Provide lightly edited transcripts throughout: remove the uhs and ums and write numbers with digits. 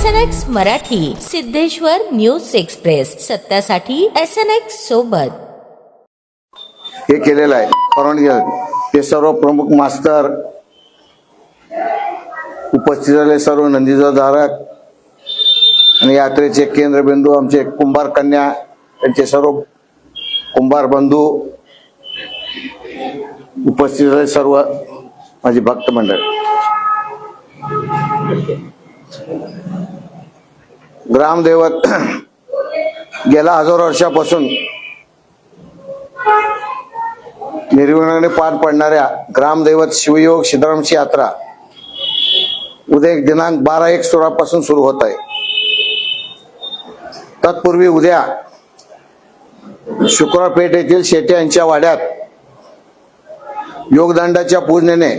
SNX Marathi, Siddheshwar news express, सत्यासाठी SNX सोबत. हे केलेलं आहे परवानगी. ते सर्व प्रमुख मास्तर उपस्थित झाले, सर्व नंदीधारक आणि यात्रेचे केंद्रबिंदू आमचे कुंभार कन्या, त्यांचे सर्व कुंभार बंधू उपस्थित झाले, सर्व माझी भक्त मंडळ. ग्रामदैवत गेल्या हजारो वर्षापासून निर्विघ्नाने पार पडणाऱ्या ग्रामदैवत शिवयोग सिद्धरामची यात्रा उद्या दिनांक 12/1/16 पासून सुरू होत आहे. तत्पूर्वी उद्या शुक्रवारपेठ येथील शेटे यांच्या वाड्यात योगदंडाच्या पूजनेने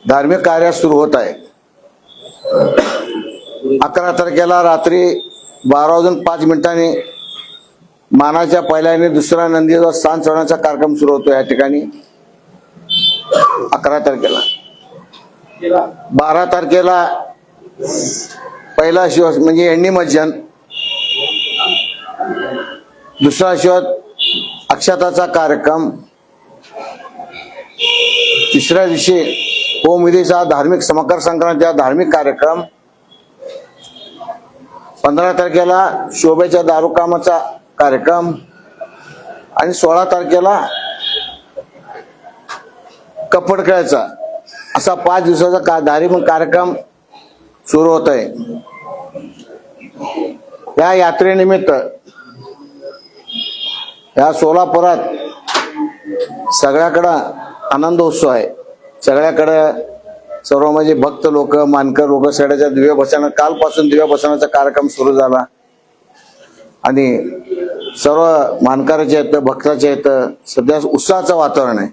धार्मिक कार्य सुरू होत आहे. 11 तारखेला रात्री 12:05 मानाच्या पहिल्याने दुसरा नंदीचा स्थान चढवण्याचा कार्यक्रम सुरू होतो. या ठिकाणी 11 तारखेला 12 तारखेला पहिला शिव म्हणजे एंडी मज्जन, दुसरा शिव अक्षताचा कार्यक्रम, तिसऱ्या दिवशी होमविधीचा धार्मिक मकर संक्रांतीचा धार्मिक कार्यक्रम, 15 तारखेला शोभेच्या दारुकामाचा कार्यक्रम आणि 16 तारखेला कपड खेळायचा, असा 5 दिवसाचा धार्मिक कार्यक्रम सुरू होत आहे. या यात्रेनिमित्त या सोलापुरात सगळ्याकडे आनंदोत्सव आहे. सगळ्याकडे सर्व म्हणजे भक्त लोक, मानकर लोक सगळ्याच्या दिव्य बसवणं, कालपासून दिव्य बसवण्याचा कार्यक्रम सुरू झाला आणि सर्व मानकराचे आहेत, भक्ताचे आहेत, सध्या उत्साहाचं वातावरण आहे.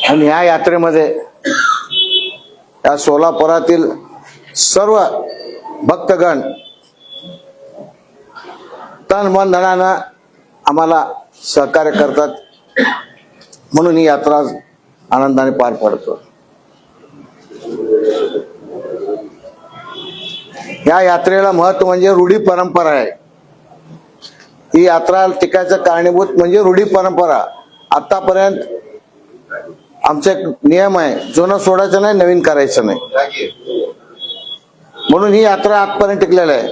आणि ह्या यात्रेमध्ये या सोलापुरातील सर्व भक्तगण तन मन धनानं आम्हाला सहकार्य करतात, म्हणून ही यात्रा आनंदाने पार पडतो. या यात्रेला महत्व म्हणजे रूढी परंपरा आहे. ही यात्रा टिकायचं कारणीभूत म्हणजे रूढी परंपरा. आतापर्यंत आमचा एक नियम आहे, जुनं सोडायचं नाही, नवीन करायचं नाही, म्हणून ही यात्रा आजपर्यंत टिकलेली आहे.